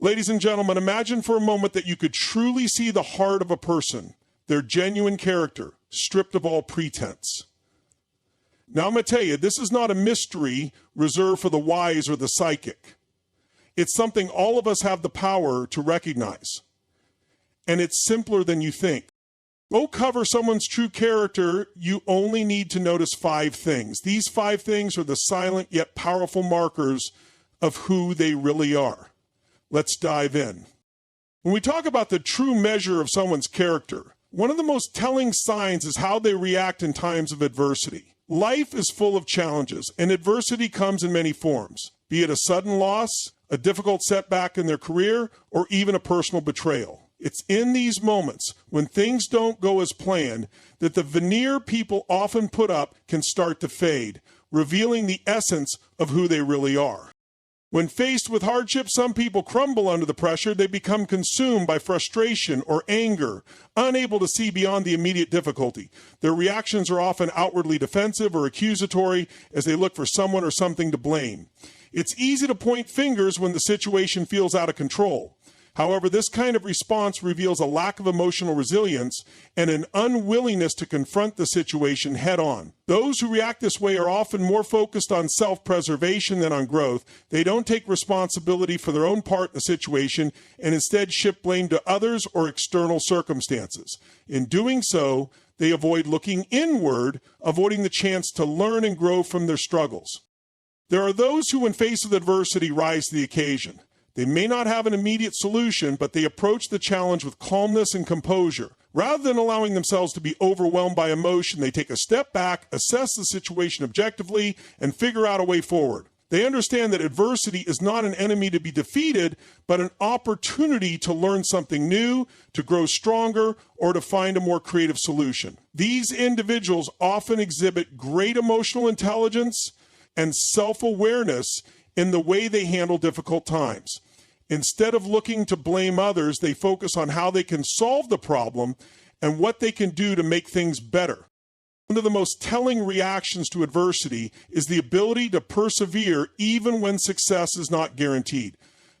Ladies and gentlemen, imagine for a moment that you could truly see the heart of a person, their genuine character, stripped of all pretense. Now I'm going to tell you, this is not a mystery reserved for the wise or the psychic. It's something all of us have the power to recognize. And it's simpler than you think. Go cover someone's true character, you only need to notice 5 things. These 5 things are the silent yet powerful markers of who they really are. Let's dive in. When we talk about the true measure of someone's character, one of the most telling signs is how they react in times of adversity. Life is full of challenges, and adversity comes in many forms, be it a sudden loss, a difficult setback in their career, or even a personal betrayal. It's in these moments, when things don't go as planned, that the veneer people often put up can start to fade, revealing the essence of who they really are. When faced with hardship, some people crumble under the pressure. They become consumed by frustration or anger, unable to see beyond the immediate difficulty. Their reactions are often outwardly defensive or accusatory as they look for someone or something to blame. It's easy to point fingers when the situation feels out of control. However, this kind of response reveals a lack of emotional resilience and an unwillingness to confront the situation head on. Those who react this way are often more focused on self-preservation than on growth. They don't take responsibility for their own part in the situation and instead shift blame to others or external circumstances. In doing so, they avoid looking inward, avoiding the chance to learn and grow from their struggles. There are those who, when faced with adversity, rise to the occasion. They may not have an immediate solution, but they approach the challenge with calmness and composure. Rather than allowing themselves to be overwhelmed by emotion, they take a step back, assess the situation objectively, and figure out a way forward. They understand that adversity is not an enemy to be defeated, but an opportunity to learn something new, to grow stronger, or to find a more creative solution. These individuals often exhibit great emotional intelligence and self-awareness in the way they handle difficult times. Instead of looking to blame others, they focus on how they can solve the problem and what they can do to make things better. One of the most telling reactions to adversity is the ability to persevere even when success is not guaranteed.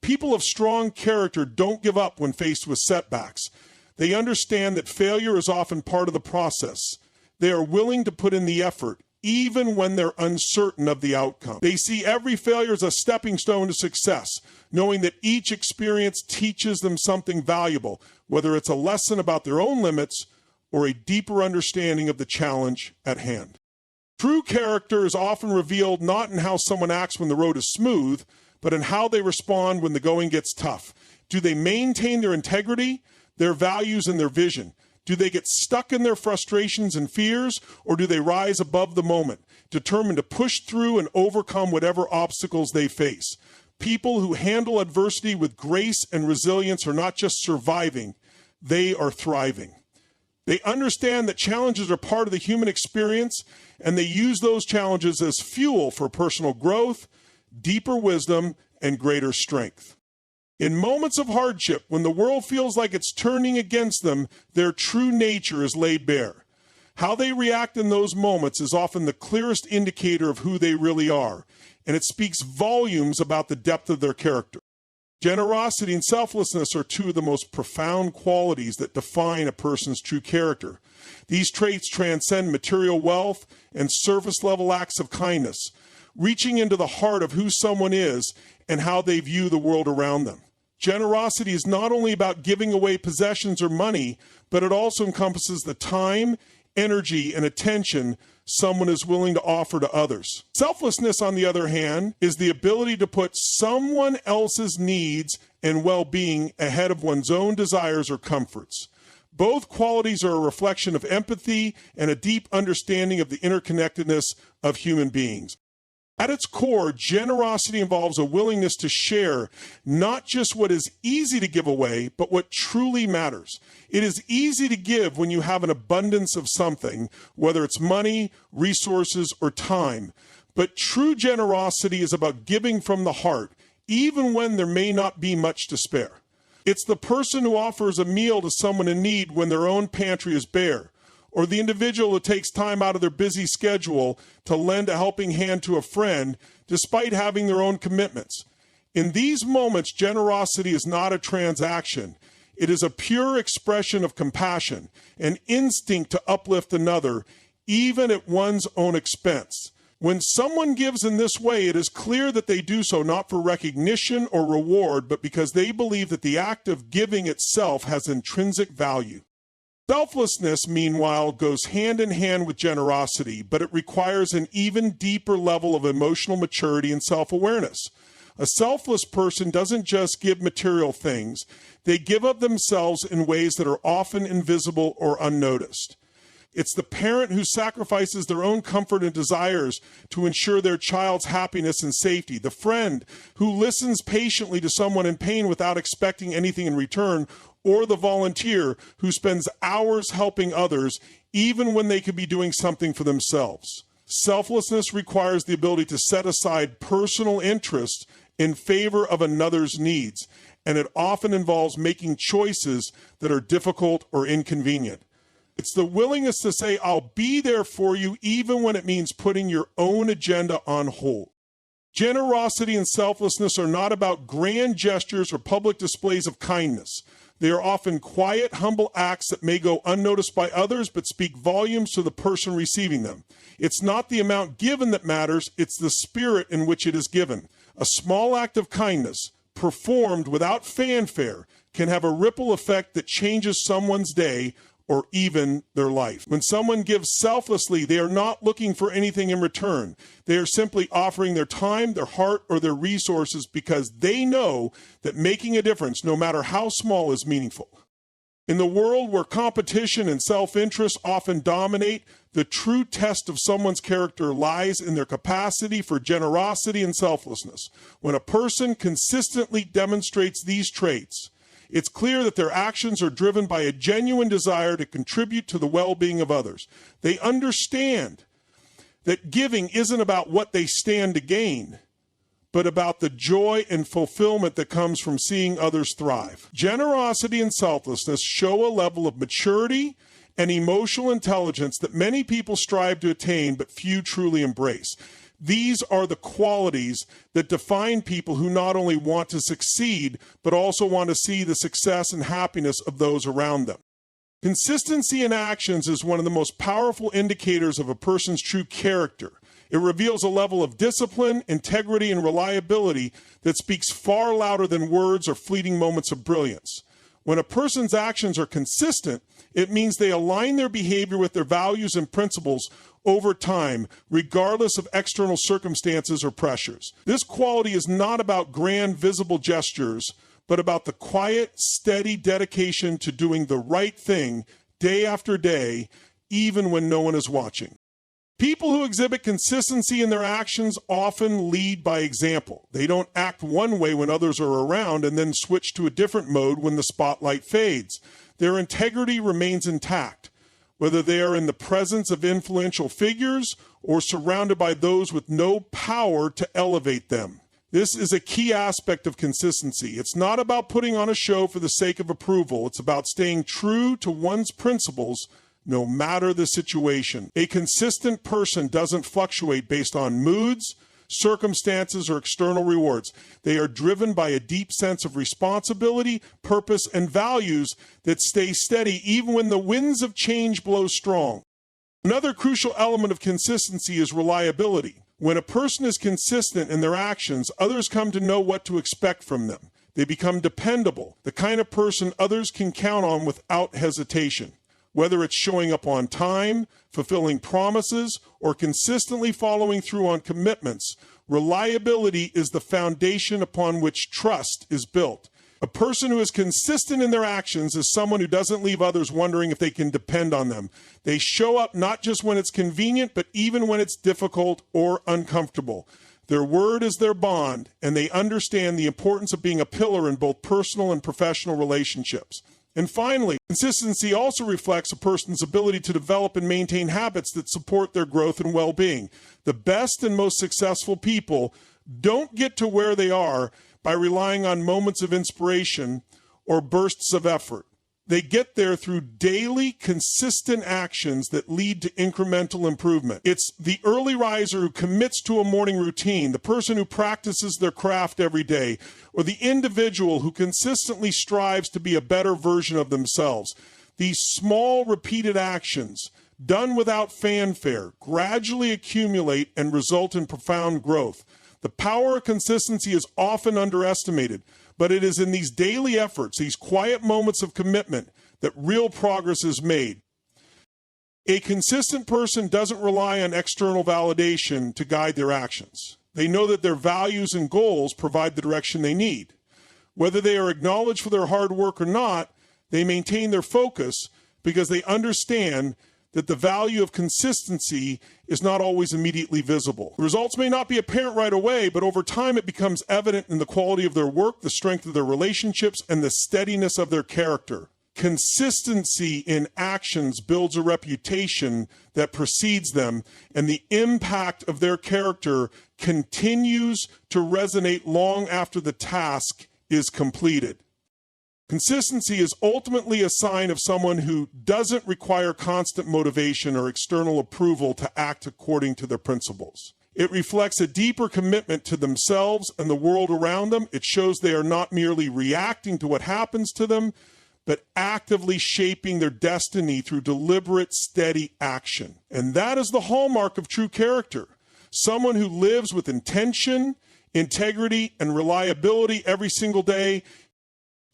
People of strong character don't give up when faced with setbacks. They understand that failure is often part of the process. They are willing to put in the effort, even when they're uncertain of the outcome. They see every failure as a stepping stone to success, knowing that each experience teaches them something valuable, whether it's a lesson about their own limits or a deeper understanding of the challenge at hand. True character is often revealed not in how someone acts when the road is smooth, but in how they respond when the going gets tough. Do they maintain their integrity, their values, and their vision? Do they get stuck in their frustrations and fears, or do they rise above the moment, determined to push through and overcome whatever obstacles they face? People who handle adversity with grace and resilience are not just surviving, they are thriving. They understand that challenges are part of the human experience, and they use those challenges as fuel for personal growth, deeper wisdom, and greater strength. In moments of hardship, when the world feels like it's turning against them, their true nature is laid bare. How they react in those moments is often the clearest indicator of who they really are, and it speaks volumes about the depth of their character. Generosity and selflessness are 2 of the most profound qualities that define a person's true character. These traits transcend material wealth and surface-level acts of kindness, reaching into the heart of who someone is and how they view the world around them. Generosity is not only about giving away possessions or money, but it also encompasses the time, energy, and attention someone is willing to offer to others. Selflessness, on the other hand, is the ability to put someone else's needs and well-being ahead of one's own desires or comforts. Both qualities are a reflection of empathy and a deep understanding of the interconnectedness of human beings. At its core, generosity involves a willingness to share not just what is easy to give away, but what truly matters. It is easy to give when you have an abundance of something, whether it's money, resources, or time. But true generosity is about giving from the heart, even when there may not be much to spare. It's the person who offers a meal to someone in need when their own pantry is bare, or the individual who takes time out of their busy schedule to lend a helping hand to a friend despite having their own commitments. In these moments, generosity is not a transaction. It is a pure expression of compassion, an instinct to uplift another, even at one's own expense. When someone gives in this way, it is clear that they do so not for recognition or reward, but because they believe that the act of giving itself has intrinsic value. Selflessness, meanwhile, goes hand in hand with generosity, but it requires an even deeper level of emotional maturity and self-awareness. A selfless person doesn't just give material things, they give of themselves in ways that are often invisible or unnoticed. It's the parent who sacrifices their own comfort and desires to ensure their child's happiness and safety, the friend who listens patiently to someone in pain without expecting anything in return, or the volunteer who spends hours helping others even when they could be doing something for themselves. Selflessness requires the ability to set aside personal interests in favor of another's needs, and it often involves making choices that are difficult or inconvenient. It's the willingness to say, I'll be there for you even when it means putting your own agenda on hold. Generosity and selflessness are not about grand gestures or public displays of kindness. They are often quiet, humble acts that may go unnoticed by others but speak volumes to the person receiving them. It's not the amount given that matters, it's the spirit in which it is given. A small act of kindness, performed without fanfare, can have a ripple effect that changes someone's day or even their life. When someone gives selflessly, they are not looking for anything in return. They are simply offering their time, their heart, or their resources because they know that making a difference, no matter how small, is meaningful. In the world where competition and self-interest often dominate, the true test of someone's character lies in their capacity for generosity and selflessness. When a person consistently demonstrates these traits, it's clear that their actions are driven by a genuine desire to contribute to the well-being of others. They understand that giving isn't about what they stand to gain, but about the joy and fulfillment that comes from seeing others thrive. Generosity and selflessness show a level of maturity and emotional intelligence that many people strive to attain, but few truly embrace. These are the qualities that define people who not only want to succeed, but also want to see the success and happiness of those around them. Consistency in actions is one of the most powerful indicators of a person's true character. It reveals a level of discipline, integrity, and reliability that speaks far louder than words or fleeting moments of brilliance. When a person's actions are consistent, it means they align their behavior with their values and principles over time, regardless of external circumstances or pressures. This quality is not about grand, visible gestures, but about the quiet, steady dedication to doing the right thing day after day, even when no one is watching. People who exhibit consistency in their actions often lead by example. They don't act one way when others are around and then switch to a different mode when the spotlight fades. Their integrity remains intact, whether they are in the presence of influential figures or surrounded by those with no power to elevate them. This is a key aspect of consistency. It's not about putting on a show for the sake of approval. It's about staying true to one's principles no matter the situation. A consistent person doesn't fluctuate based on moods, circumstances, or external rewards. They are driven by a deep sense of responsibility, purpose, and values that stay steady even when the winds of change blow strong. Another crucial element of consistency is reliability. When a person is consistent in their actions, others come to know what to expect from them. They become dependable, the kind of person others can count on without hesitation. Whether it's showing up on time, fulfilling promises, or consistently following through on commitments, reliability is the foundation upon which trust is built. A person who is consistent in their actions is someone who doesn't leave others wondering if they can depend on them. They show up not just when it's convenient, but even when it's difficult or uncomfortable. Their word is their bond, and they understand the importance of being a pillar in both personal and professional relationships. And finally, consistency also reflects a person's ability to develop and maintain habits that support their growth and well-being. The best and most successful people don't get to where they are by relying on moments of inspiration or bursts of effort. They get there through daily, consistent actions that lead to incremental improvement. It's the early riser who commits to a morning routine, the person who practices their craft every day, or the individual who consistently strives to be a better version of themselves. These small, repeated actions, done without fanfare, gradually accumulate and result in profound growth. The power of consistency is often underestimated, but it is in these daily efforts, these quiet moments of commitment, that real progress is made. A consistent person doesn't rely on external validation to guide their actions. They know that their values and goals provide the direction they need. Whether they are acknowledged for their hard work or not, they maintain their focus because they understand that the value of consistency is not always immediately visible. The results may not be apparent right away, but over time it becomes evident in the quality of their work, the strength of their relationships, and the steadiness of their character. Consistency in actions builds a reputation that precedes them, and the impact of their character continues to resonate long after the task is completed. Consistency is ultimately a sign of someone who doesn't require constant motivation or external approval to act according to their principles. It reflects a deeper commitment to themselves and the world around them. It shows they are not merely reacting to what happens to them, but actively shaping their destiny through deliberate, steady action. And that is the hallmark of true character. Someone who lives with intention, integrity, and reliability every single day.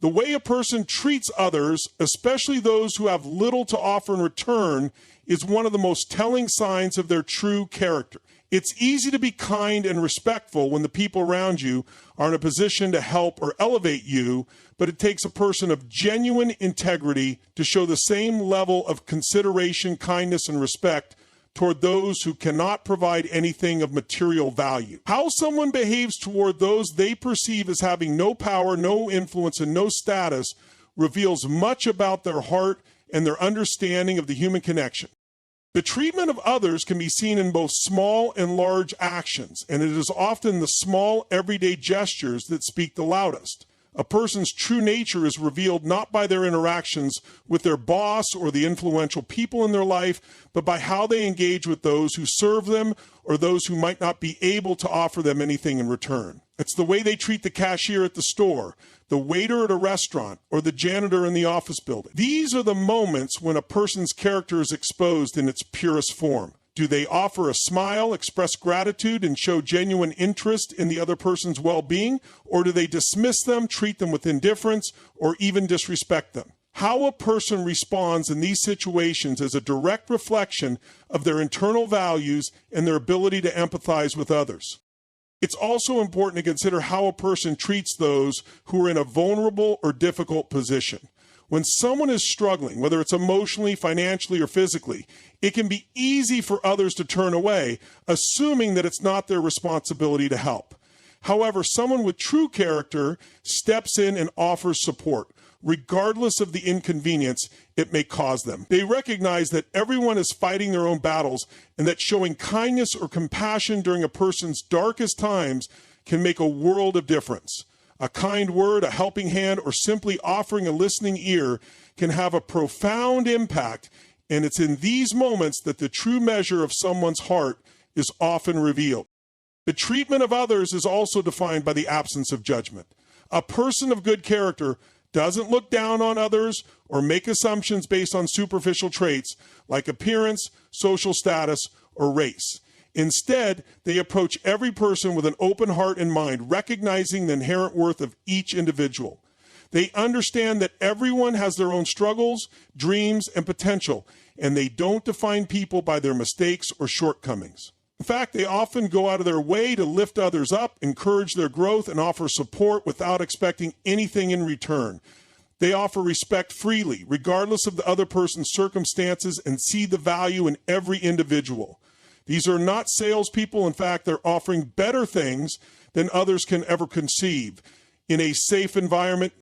The way a person treats others, especially those who have little to offer in return, is one of the most telling signs of their true character. It's easy to be kind and respectful when the people around you are in a position to help or elevate you, but it takes a person of genuine integrity to show the same level of consideration, kindness, and respect toward those who cannot provide anything of material value. How someone behaves toward those they perceive as having no power, no influence, and no status reveals much about their heart and their understanding of the human connection. The treatment of others can be seen in both small and large actions, and it is often the small, everyday gestures that speak the loudest. A person's true nature is revealed not by their interactions with their boss or the influential people in their life, but by how they engage with those who serve them or those who might not be able to offer them anything in return. It's the way they treat the cashier at the store, the waiter at a restaurant, or the janitor in the office building. These are the moments when a person's character is exposed in its purest form. Do they offer a smile, express gratitude, and show genuine interest in the other person's well-being? Or do they dismiss them, treat them with indifference, or even disrespect them? How a person responds in these situations is a direct reflection of their internal values and their ability to empathize with others. It's also important to consider how a person treats those who are in a vulnerable or difficult position. When someone is struggling, whether it's emotionally, financially, or physically, it can be easy for others to turn away, assuming that it's not their responsibility to help. However, someone with true character steps in and offers support, regardless of the inconvenience it may cause them. They recognize that everyone is fighting their own battles and that showing kindness or compassion during a person's darkest times can make a world of difference. A kind word, a helping hand, or simply offering a listening ear can have a profound impact, and it's in these moments that the true measure of someone's heart is often revealed. The treatment of others is also defined by the absence of judgment. A person of good character doesn't look down on others or make assumptions based on superficial traits like appearance, social status, or race. Instead, they approach every person with an open heart and mind, recognizing the inherent worth of each individual. They understand that everyone has their own struggles, dreams, and potential, and they don't define people by their mistakes or shortcomings. In fact, they often go out of their way to lift others up, encourage their growth, and offer support without expecting anything in return. They offer respect freely, regardless of the other person's circumstances, and see the value in every individual. These are not salespeople. In fact, they're offering better things than others can ever conceive in a safe environment.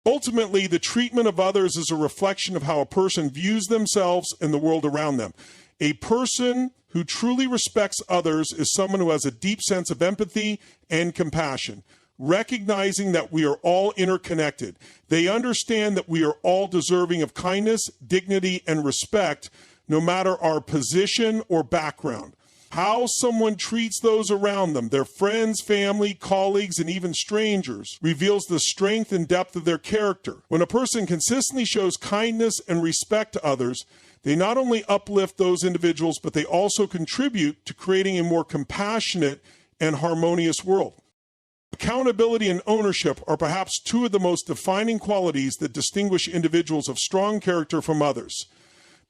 Ultimately, the treatment of others is a reflection of how a person views themselves and the world around them. A person who truly respects others is someone who has a deep sense of empathy and compassion. recognizing that we are all interconnected. They understand that we are all deserving of kindness, dignity, and respect, no matter our position or background. How someone treats those around them, their friends, family, colleagues, and even strangers, reveals the strength and depth of their character. When a person consistently shows kindness and respect to others, they not only uplift those individuals, but they also contribute to creating a more compassionate and harmonious world. Accountability and ownership are perhaps two of the most defining qualities that distinguish individuals of strong character from others.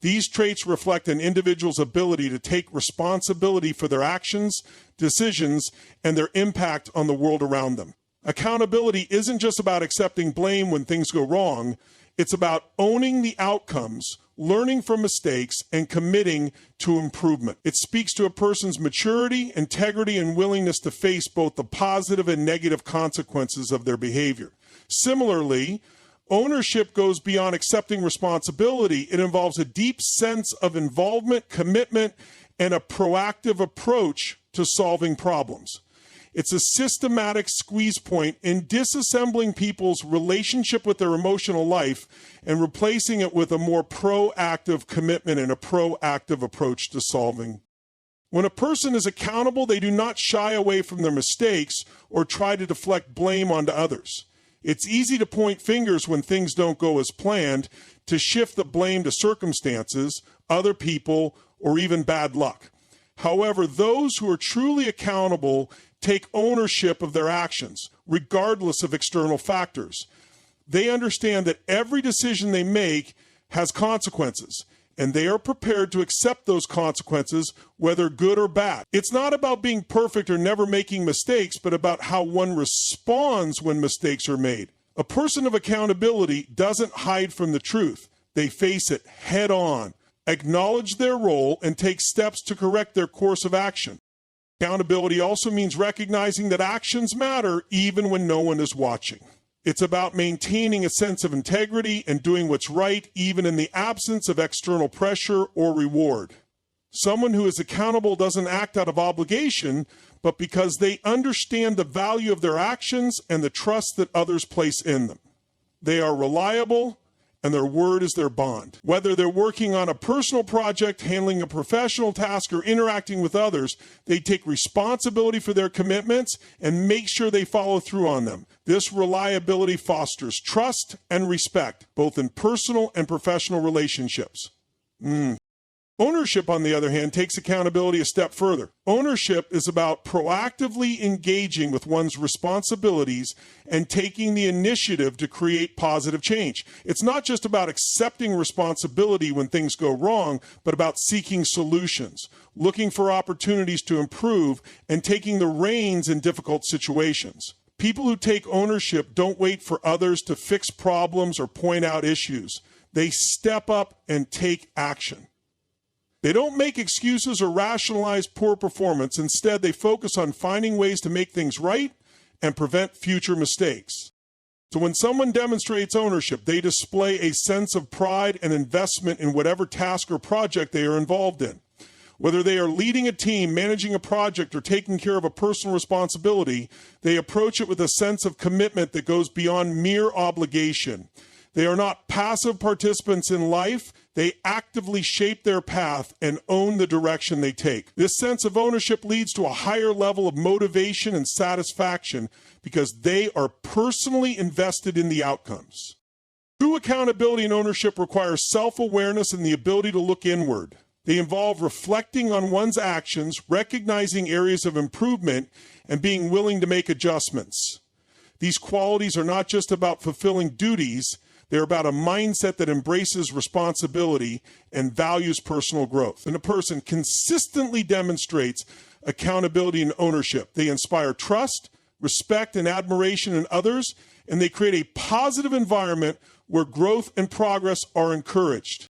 These traits reflect an individual's ability to take responsibility for their actions, decisions, and their impact on the world around them. Accountability isn't just about accepting blame when things go wrong. It's about owning the outcomes, learning from mistakes, and committing to improvement. It speaks to a person's maturity, integrity, and willingness to face both the positive and negative consequences of their behavior. Similarly, ownership goes beyond accepting responsibility. It involves a deep sense of involvement, commitment, and a proactive approach to solving problems. It's a systematic squeeze point in disassembling people's relationship with their emotional life and replacing it with a more proactive commitment and a proactive approach to solving. When a person is accountable, they do not shy away from their mistakes or try to deflect blame onto others. It's easy to point fingers when things don't go as planned, to shift the blame to circumstances, other people, or even bad luck. However, those who are truly accountable take ownership of their actions, regardless of external factors. They understand that every decision they make has consequences, and they are prepared to accept those consequences, whether good or bad. It's not about being perfect or never making mistakes, but about how one responds when mistakes are made. A person of accountability doesn't hide from the truth. They face it head on, acknowledge their role, and take steps to correct their course of action. Accountability also means recognizing that actions matter even when no one is watching. It's about maintaining a sense of integrity and doing what's right even in the absence of external pressure or reward. Someone who is accountable doesn't act out of obligation, but because they understand the value of their actions and the trust that others place in them. They are reliable, and their word is their bond. Whether they're working on a personal project, handling a professional task, or interacting with others, they take responsibility for their commitments and make sure they follow through on them. This reliability fosters trust and respect, both in personal and professional relationships. Ownership, on the other hand, takes accountability a step further. Ownership is about proactively engaging with one's responsibilities and taking the initiative to create positive change. It's not just about accepting responsibility when things go wrong, but about seeking solutions, looking for opportunities to improve, and taking the reins in difficult situations. People who take ownership don't wait for others to fix problems or point out issues. They step up and take action. They don't make excuses or rationalize poor performance. Instead, they focus on finding ways to make things right and prevent future mistakes. So when someone demonstrates ownership, they display a sense of pride and investment in whatever task or project they are involved in. Whether they are leading a team, managing a project, or taking care of a personal responsibility, they approach it with a sense of commitment that goes beyond mere obligation. They are not passive participants in life. They actively shape their path and own the direction they take. This sense of ownership leads to a higher level of motivation and satisfaction because they are personally invested in the outcomes. True accountability and ownership require self-awareness and the ability to look inward. They involve reflecting on one's actions, recognizing areas of improvement, and being willing to make adjustments. These qualities are not just about fulfilling duties. They're about a mindset that embraces responsibility and values personal growth. And a person consistently demonstrates accountability and ownership. They inspire trust, respect, and admiration in others, and they create a positive environment where growth and progress are encouraged.